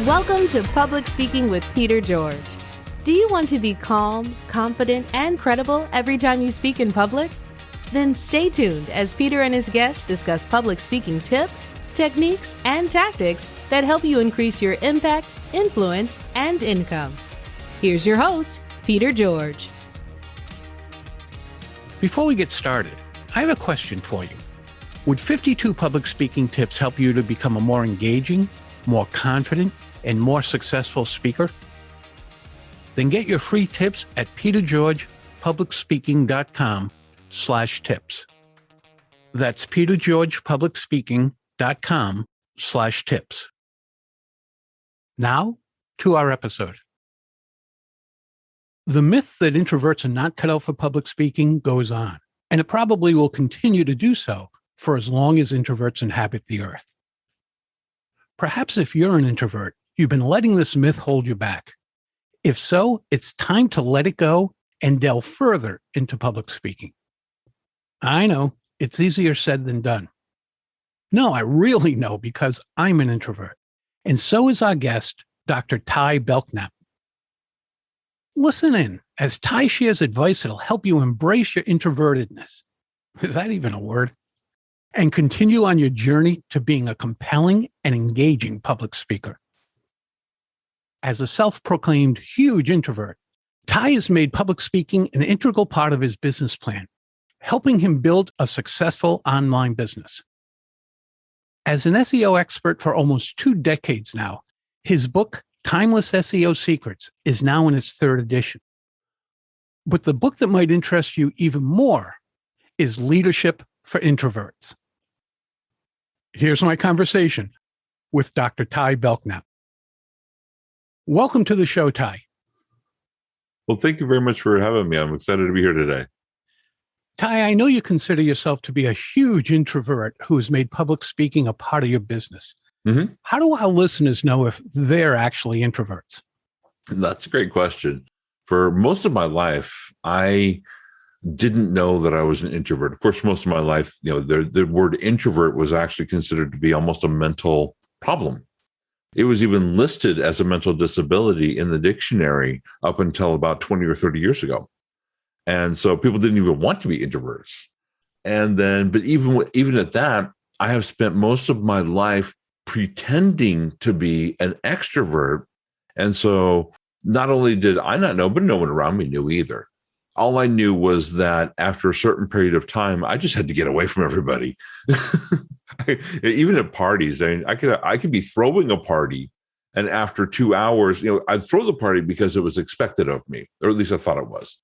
Welcome to Public Speaking with Peter George. Do you want to be calm, confident, and credible every time you speak in public? Then stay tuned as Peter and his guests discuss public speaking tips, techniques, and tactics that help you increase your impact, influence, and income. Here's your host, Peter George. Before we get started, I have a question for you. Would 52 public speaking tips help you to become a more engaging, more confident, and more successful speaker? Then get your free tips at petergeorgepublicspeaking.com/tips. That's petergeorgepublicspeaking.com/tips. Now, to our episode. The myth that introverts are not cut out for public speaking goes on, and it probably will continue to do so for as long as introverts inhabit the earth. Perhaps if you're an introvert, you've been letting this myth hold you back. If so, it's time to let it go and delve further into public speaking. I know, it's easier said than done. No, I really know because I'm an introvert, and so is our guest, Dr. Ty Belknap. Listen in as Ty shares advice that'll help you embrace your introvertedness. Is that even a word? And continue on your journey to being a compelling and engaging public speaker. As a self-proclaimed huge introvert, Ty has made public speaking an integral part of his business plan, helping him build a successful online business. As an SEO expert for almost 2 decades now, his book, Timeless SEO Secrets, is now in its 3rd edition. But the book that might interest you even more is Leadership for Introverts. Here's my conversation with Dr. Ty Belknap. Welcome to the show, Ty. Well, thank you very much for having me. I'm excited to be here today. Ty, I know you consider yourself to be a huge introvert who has made public speaking a part of your business. Mm-hmm. How do our listeners know if they're actually introverts? That's a great question. For most of my life, I didn't know that I was an introvert. Of course, most of my life, the word introvert was actually considered to be almost a mental problem. It was even listed as a mental disability in the dictionary up until about 20 or 30 years ago. And so people didn't even want to be introverts. And then, but even at that, I have spent most of my life pretending to be an extrovert. And so not only did I not know, but no one around me knew either. All I knew was that after a certain period of time, I just had to get away from everybody. Even at parties, I could be throwing a party, and after 2 hours, I'd throw the party because it was expected of me, or at least I thought it was.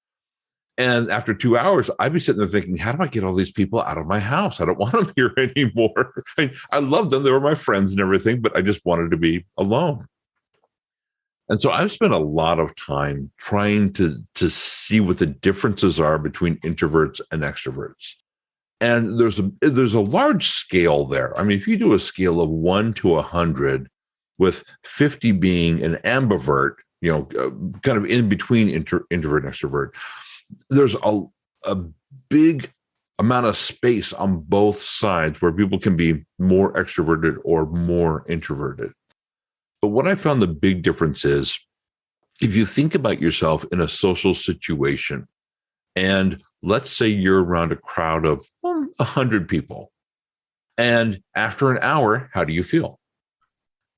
And after 2 hours, I'd be sitting there thinking, how do I get all these people out of my house? I don't want them here anymore. I loved them. They were my friends and everything, but I just wanted to be alone. And so I've spent a lot of time trying to see what the differences are between introverts and extroverts. And there's a large scale there. I mean, if you do a scale of 1 to 100, with 50 being an ambivert, kind of in between introvert and extrovert, there's a big amount of space on both sides where people can be more extroverted or more introverted. But what I found the big difference is, if you think about yourself in a social situation, and let's say you're around a crowd of 100 people, and after an hour, how do you feel?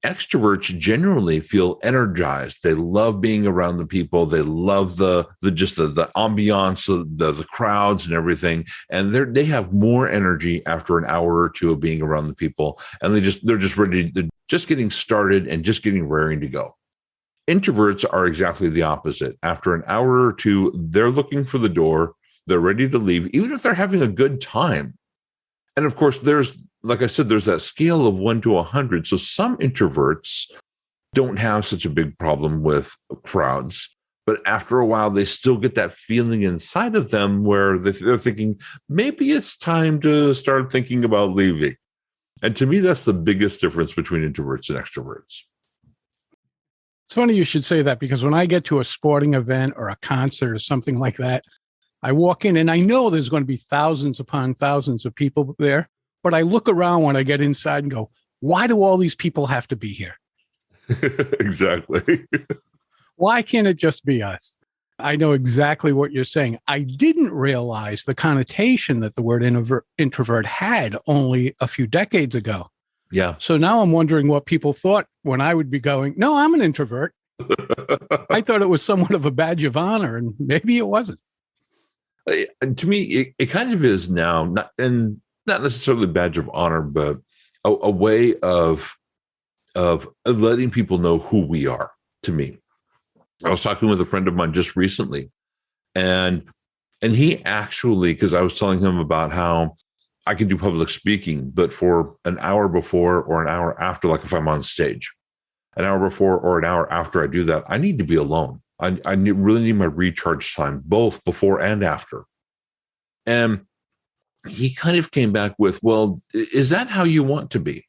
Extroverts generally feel energized. They love being around the people. They love the ambiance, the crowds and everything. And they have more energy after an hour or two of being around the people. And they're just ready. They're just getting started and just getting raring to go. Introverts are exactly the opposite. After an hour or two, they're looking for the door. They're ready to leave, even if they're having a good time. And of course, like I said, there's that scale of 1 to 100. So some introverts don't have such a big problem with crowds, but after a while, they still get that feeling inside of them where they're thinking, maybe it's time to start thinking about leaving. And to me, that's the biggest difference between introverts and extroverts. It's funny you should say that, because when I get to a sporting event or a concert or something like that, I walk in and I know there's going to be thousands upon thousands of people there, but I look around when I get inside and go, why do all these people have to be here? Exactly. Why can't it just be us? I know exactly what you're saying. I didn't realize the connotation that the word introvert had only a few decades ago. Yeah. So now I'm wondering what people thought when I would be going, no, I'm an introvert. I thought it was somewhat of a badge of honor, and maybe it wasn't. To me, it kind of is now, not necessarily a badge of honor, but a way of letting people know who we are. To me, I was talking with a friend of mine just recently, and he actually, because I was telling him about how I can do public speaking, but for an hour before or an hour after, like if I'm on stage, an hour before or an hour after I do that, I need to be alone. I really need my recharge time, both before and after. And he kind of came back with, well, is that how you want to be?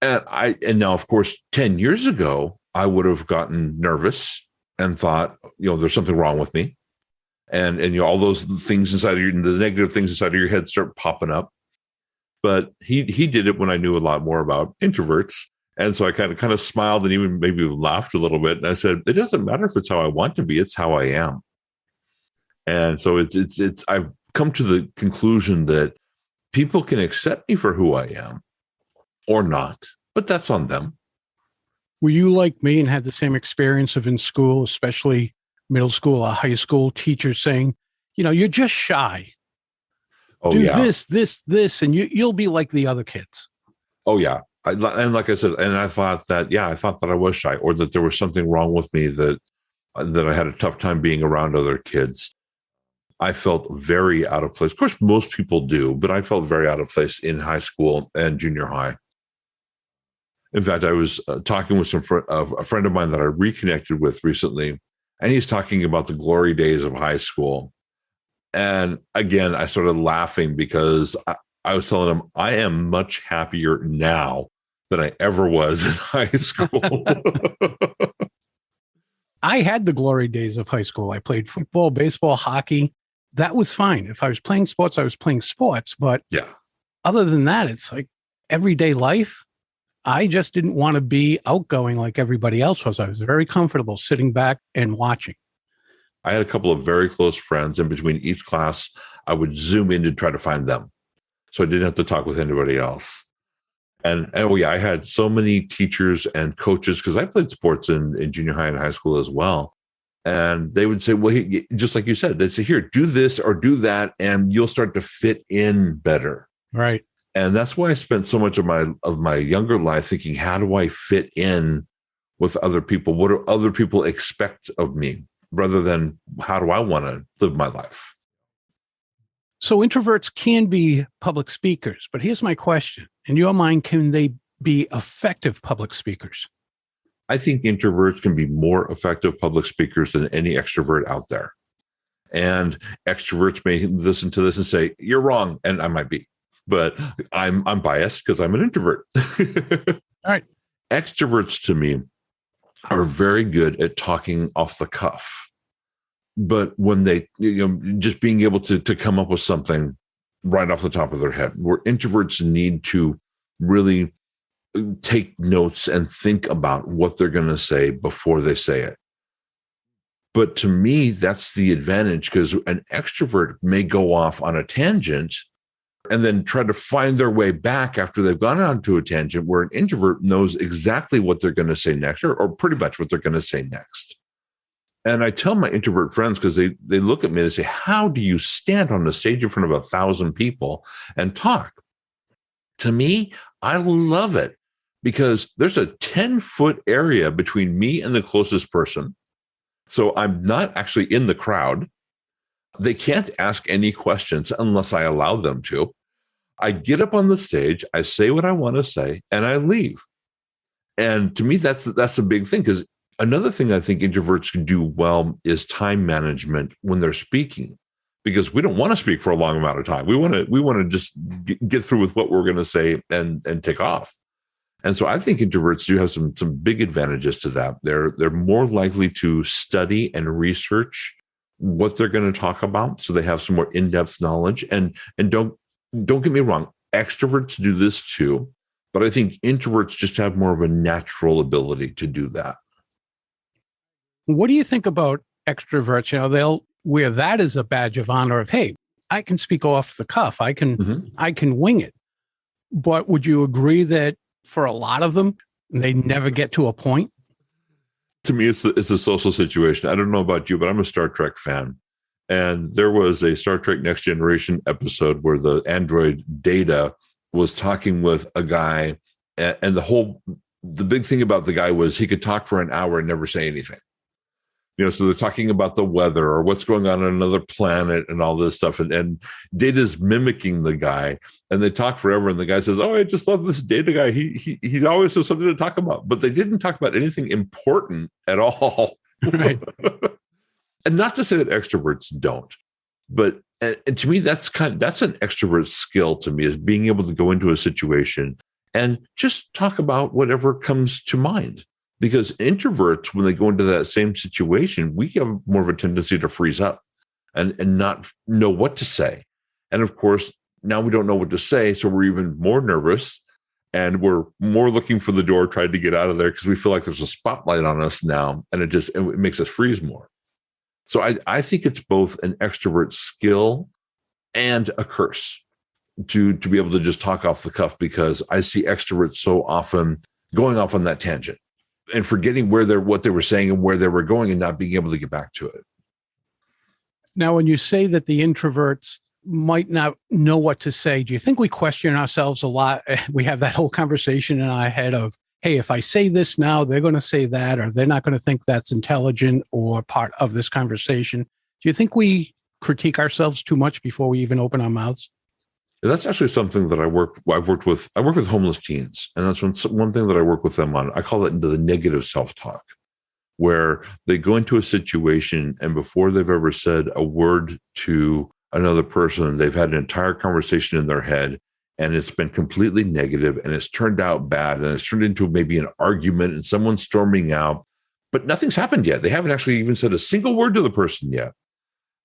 And now, of course, 10 years ago, I would have gotten nervous and thought, there's something wrong with me. And all those things inside of the negative things inside of your head start popping up. But he did it when I knew a lot more about introverts. And so I kind of smiled and even maybe laughed a little bit. And I said, it doesn't matter if it's how I want to be, it's how I am. And so it's I've come to the conclusion that people can accept me for who I am or not, but that's on them. Were you like me and had the same experience of in school, especially middle school or high school, teachers saying, you're just shy. Oh, do yeah. this, and you'll be like the other kids. Oh, yeah. And like I said, and I thought that I was shy, or that there was something wrong with me, that I had a tough time being around other kids. I felt very out of place. Of course, most people do, but I felt very out of place in high school and junior high. In fact, I was talking with a friend of mine that I reconnected with recently, and he's talking about the glory days of high school. And again, I started laughing because I was telling him I am much happier now than I ever was in high school. I had the glory days of high school. I played football, baseball, hockey. That was fine. If I was playing sports, I was playing sports. But yeah, other than that, it's like everyday life. I just didn't want to be outgoing like everybody else was. I was very comfortable sitting back and watching. I had a couple of very close friends, and between each class, I would zoom in to try to find them. So I didn't have to talk with anybody else. And I had so many teachers and coaches, because I played sports in junior high and high school as well. And they would say, well, just like you said, they'd say, here, do this or do that, and you'll start to fit in better. Right. And that's why I spent so much of my younger life thinking, how do I fit in with other people? What do other people expect of me, rather than how do I want to live my life? So introverts can be public speakers, but here's my question. In your mind, can they be effective public speakers? I think introverts can be more effective public speakers than any extrovert out there. And extroverts may listen to this and say, you're wrong. And I might be, but I'm biased because I'm an introvert. All right. Extroverts to me are very good at talking off the cuff. But when they, just being able to come up with something right off the top of their head, where introverts need to really take notes and think about what they're going to say before they say it. But to me, that's the advantage, because an extrovert may go off on a tangent and then try to find their way back after they've gone on to a tangent, where an introvert knows exactly what they're going to say next, or pretty much what they're going to say next. And I tell my introvert friends, because they look at me and they say, how do you stand on the stage in front of 1,000 people and talk? To me, I love it, because there's a 10-foot area between me and the closest person. So I'm not actually in the crowd. They can't ask any questions unless I allow them to. I get up on the stage, I say what I want to say, and I leave. And to me, that's a big thing, because another thing I think introverts can do well is time management when they're speaking, because we don't want to speak for a long amount of time. We want to just get through with what we're going to say and take off. And so I think introverts do have some big advantages to that. They're more likely to study and research what they're going to talk about, so they have some more in-depth knowledge. And don't get me wrong, extroverts do this too, But I think introverts just have more of a natural ability to do that. What do you think about extroverts? They'll wear that as a badge of honor of, hey, I can speak off the cuff. I can wing it. But would you agree that for a lot of them, they never get to a point? To me, it's a social situation. I don't know about you, but I'm a Star Trek fan. And there was a Star Trek Next Generation episode where the android Data was talking with a guy. And the big thing about the guy was he could talk for an hour and never say anything. So they're talking about the weather or what's going on another planet and all this stuff. And Data's mimicking the guy, and they talk forever. And the guy says, "Oh, I just love this Data guy. He always has something to talk about." But they didn't talk about anything important at all. Right. And not to say that extroverts don't, but and to me, that's an extrovert skill to me, is being able to go into a situation and just talk about whatever comes to mind. Because introverts, when they go into that same situation, we have more of a tendency to freeze up and not know what to say. And of course, now we don't know what to say, so we're even more nervous and we're more looking for the door, trying to get out of there because we feel like there's a spotlight on us now, and it makes us freeze more. So I think it's both an extrovert skill and a curse to be able to just talk off the cuff, because I see extroverts so often going off on that tangent and forgetting what they were saying and where they were going and not being able to get back to it. Now, when you say that the introverts might not know what to say, do you think we question ourselves a lot? We have that whole conversation in our head of, hey, if I say this now, they're going to say that, or they're not going to think that's intelligent or part of this conversation. Do you think we critique ourselves too much before we even open our mouths? That's actually something that I work with homeless teens. And that's one thing that I work with them on. I call it the negative self-talk, where they go into a situation and before they've ever said a word to another person, they've had an entire conversation in their head, and it's been completely negative, and it's turned out bad, and it's turned into maybe an argument and someone's storming out, but nothing's happened yet. They haven't actually even said a single word to the person yet.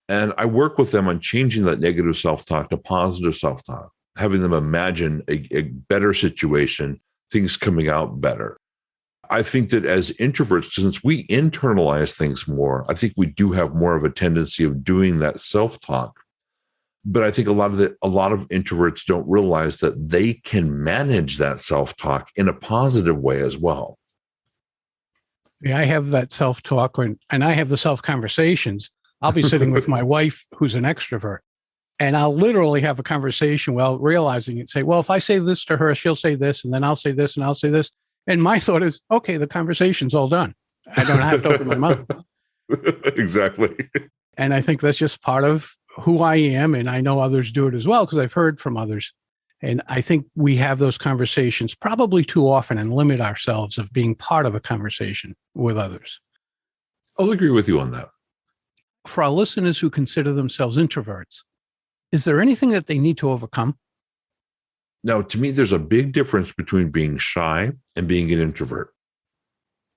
And I work with them on changing that negative self-talk to positive self-talk, having them imagine a better situation, things coming out better. I think that as introverts, since we internalize things more, I think we do have more of a tendency of doing that self-talk. But I think a lot of introverts don't realize that they can manage that self-talk in a positive way as well. Yeah, I have that self-talk and I have the self-conversations. I'll be sitting with my wife, who's an extrovert, and I'll literally have a conversation while realizing it, say, well, if I say this to her, she'll say this, and then I'll say this, and I'll say this. And my thought is, okay, the conversation's all done. I don't have to open my mouth. Exactly. And I think that's just part of who I am. And I know others do it as well, because I've heard from others. And I think we have those conversations probably too often and limit ourselves of being part of a conversation with others. I'll agree with you on that. For our listeners who consider themselves introverts, is there anything that they need to overcome? Now, to me, there's a big difference between being shy and being an introvert.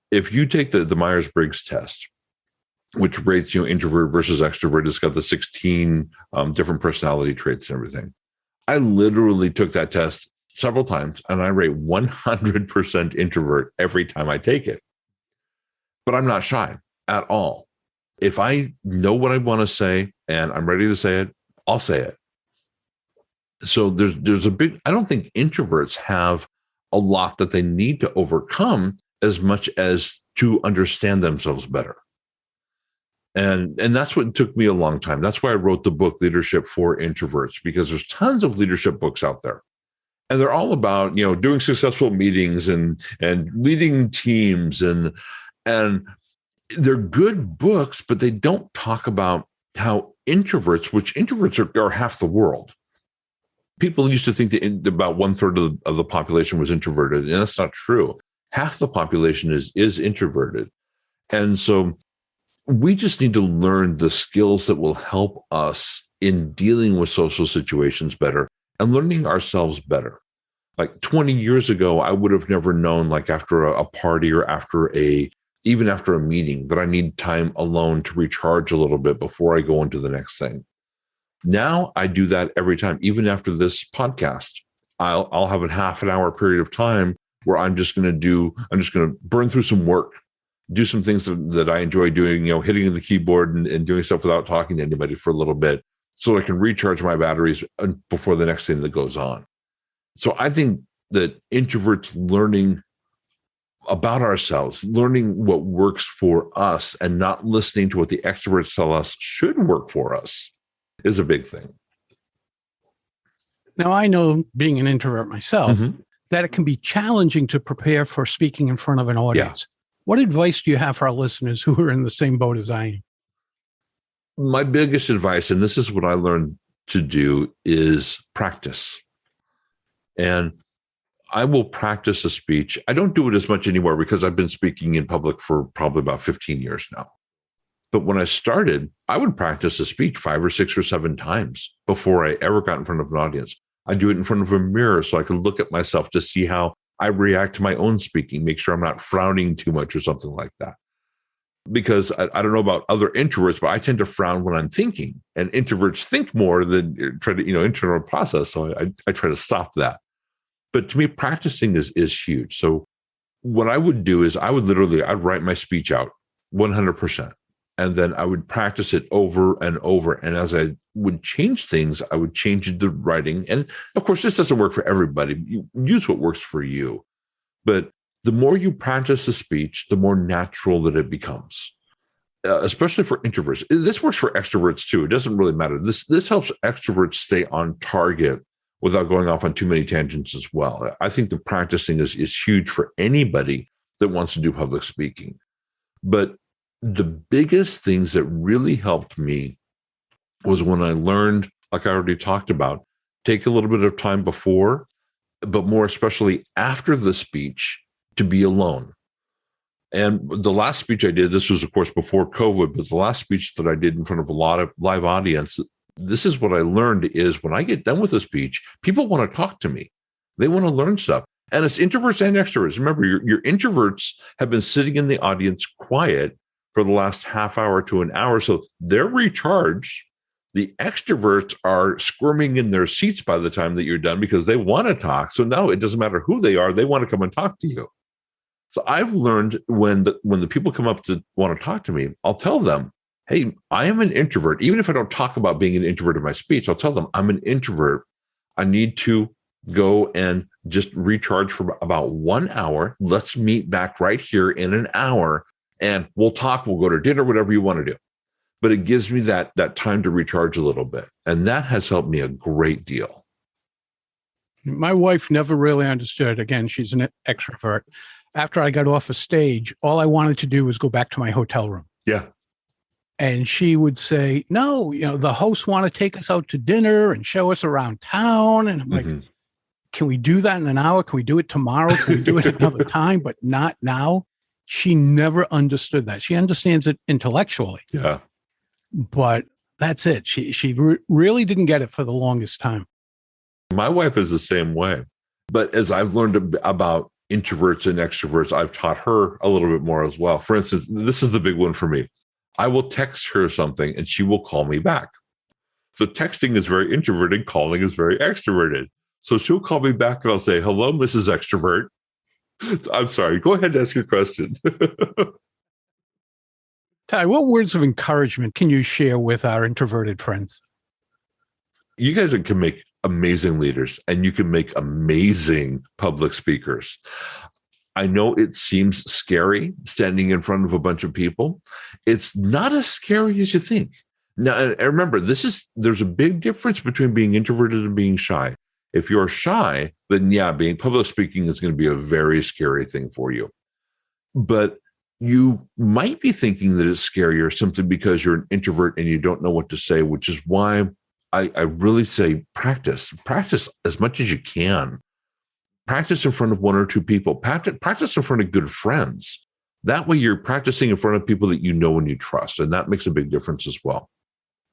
If you take the Myers-Briggs test, which rates introvert versus extrovert, it's got the 16 different personality traits and everything. I literally took that test several times, and I rate 100% introvert every time I take it. But I'm not shy at all. If I know what I want to say and I'm ready to say it, I'll say it. So there's I don't think introverts have a lot that they need to overcome as much as to understand themselves better. And that's what took me a long time. That's why I wrote the book Leadership for Introverts, because there's tons of leadership books out there. And they're all about, doing successful meetings and leading teams and they're good books, but they don't talk about how introverts are half the world. People used to think that about 1/3 of the population was introverted, and that's not true. Half the population is introverted. And so we just need to learn the skills that will help us in dealing with social situations better and learning ourselves better. Like 20 years ago, I would have never known, like after a party or even after a meeting, that I need time alone to recharge a little bit before I go into the next thing. Now I do that every time, even after this podcast. I'll have a half an hour period of time where I'm just going to burn through some work, do some things that I enjoy doing, hitting the keyboard and doing stuff without talking to anybody for a little bit so I can recharge my batteries before the next thing that goes on. So I think that introverts learning about ourselves, learning what works for us and not listening to what the extroverts tell us should work for us is a big thing. Now, I know, being an introvert myself, Mm-hmm. that it can be challenging to prepare for speaking in front of an audience. What advice do you have for our listeners who are in the same boat as I am? My biggest advice, and this is what I learned to do, is practice. And I will practice a speech. I don't do it as much anymore because I've been speaking in public for probably about 15 years now. But when I started, I would practice a speech 5 or 6 or 7 times before I ever got in front of an audience. I do it in front of a mirror so I can look at myself to see how I react to my own speaking, make sure I'm not frowning too much or something like that. Because I don't know about other introverts, but I tend to frown when I'm thinking, and introverts think more than try to, internal process. So I try to stop that. But to me, practicing is huge. So what I would do is I'd write my speech out 100%. And then I would practice it over and over. And as I would change things, I would change the writing. And of course, this doesn't work for everybody. You use what works for you. But the more you practice a speech, the more natural that it becomes, especially for introverts. This works for extroverts too. It doesn't really matter. This helps extroverts stay on target without going off on too many tangents as well. I think the practicing is huge for anybody that wants to do public speaking. But the biggest things that really helped me was when I learned, like I already talked about, take a little bit of time before, but more especially after the speech, to be alone. And the last speech I did, this was of course before COVID, but the last speech that I did in front of a lot of live audience, this is what I learned is when I get done with a speech, people want to talk to me. They want to learn stuff. And it's introverts and extroverts. Remember, your introverts have been sitting in the audience quiet for the last half hour to an hour. So they're recharged. The extroverts are squirming in their seats by the time that you're done because they want to talk. So now it doesn't matter who they are. They want to come and talk to you. So I've learned when the people come up to want to talk to me, I'll tell them, hey, I am an introvert. Even if I don't talk about being an introvert in my speech, I'll tell them I'm an introvert. I need to go and just recharge for about 1 hour. Let's meet back right here in an hour and we'll talk. We'll go to dinner, whatever you want to do. But it gives me that time to recharge a little bit. And that has helped me a great deal. My wife never really understood. Again, she's an extrovert. After I got off a stage, all I wanted to do was go back to my hotel room. Yeah. And she would say, no, the hosts want to take us out to dinner and show us around town. And I'm like, can we do that in an hour? Can we do it tomorrow? Can we do it another time, but not now? She never understood that. She understands it intellectually. Yeah. But that's it. She really didn't get it for the longest time. My wife is the same way. But as I've learned about introverts and extroverts, I've taught her a little bit more as well. For instance, this is the big one for me. I will text her something and she will call me back. So texting is very introverted, calling is very extroverted. So she'll call me back and I'll say, hello, Mrs. Extrovert. I'm sorry. Go ahead and ask your question. Ty, what words of encouragement can you share with our introverted friends? You guys can make amazing leaders and you can make amazing public speakers. I know it seems scary standing in front of a bunch of people. It's not as scary as you think. Now, and remember, there's a big difference between being introverted and being shy. If you're shy, then being public speaking is going to be a very scary thing for you. But you might be thinking that it's scarier simply because you're an introvert and you don't know what to say, which is why I really say practice as much as you can. Practice in front of 1 or 2 people. Practice in front of good friends. That way you're practicing in front of people that you know and you trust. And that makes a big difference as well.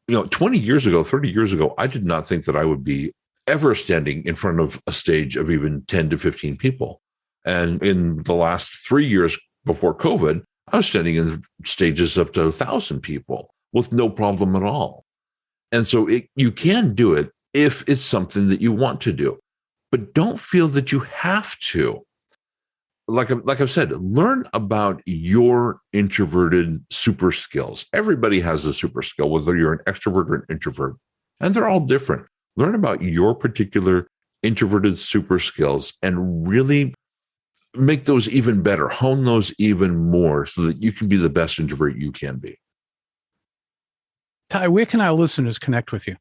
20 years ago, 30 years ago, I did not think that I would be ever standing in front of a stage of even 10 to 15 people. And in the last 3 years before COVID, I was standing in stages up to 1,000 people with no problem at all. And so you can do it if it's something that you want to do. but don't feel that you have to. Like I've said, learn about your introverted super skills. Everybody has a super skill, whether you're an extrovert or an introvert, and they're all different. Learn about your particular introverted super skills and really make those even better, hone those even more so that you can be the best introvert you can be. Ty, where can our listeners connect with you?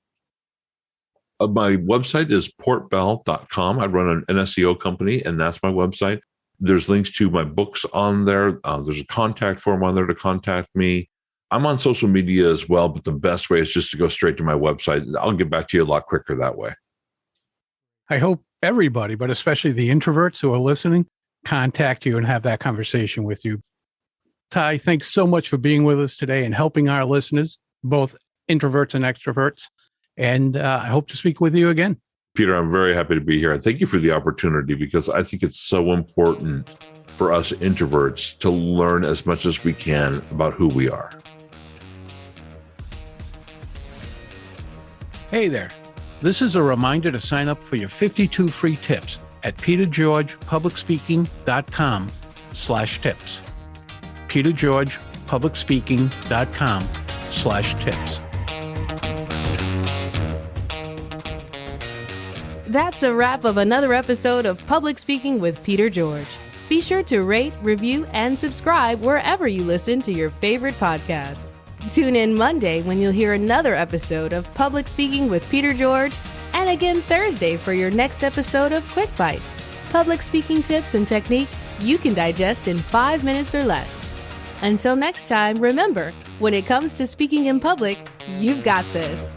My website is portbell.com. I run an SEO company, and that's my website. There's links to my books on there. There's a contact form on there to contact me. I'm on social media as well, but the best way is just to go straight to my website. I'll get back to you a lot quicker that way. I hope everybody, but especially the introverts who are listening, contact you and have that conversation with you. Ty, thanks so much for being with us today and helping our listeners, both introverts and extroverts. And I hope to speak with you again. Peter, I'm very happy to be here. And thank you for the opportunity, because I think it's so important for us introverts to learn as much as we can about who we are. Hey there. This is a reminder to sign up for your 52 free tips at petergeorgepublicspeaking.com/tips. petergeorgepublicspeaking.com/tips. That's a wrap of another episode of Public Speaking with Peter George. Be sure to rate, review, and subscribe wherever you listen to your favorite podcast. Tune in Monday when you'll hear another episode of Public Speaking with Peter George, and again Thursday for your next episode of Quick Bites, public speaking tips and techniques you can digest in 5 minutes or less. Until next time, remember, when it comes to speaking in public, you've got this.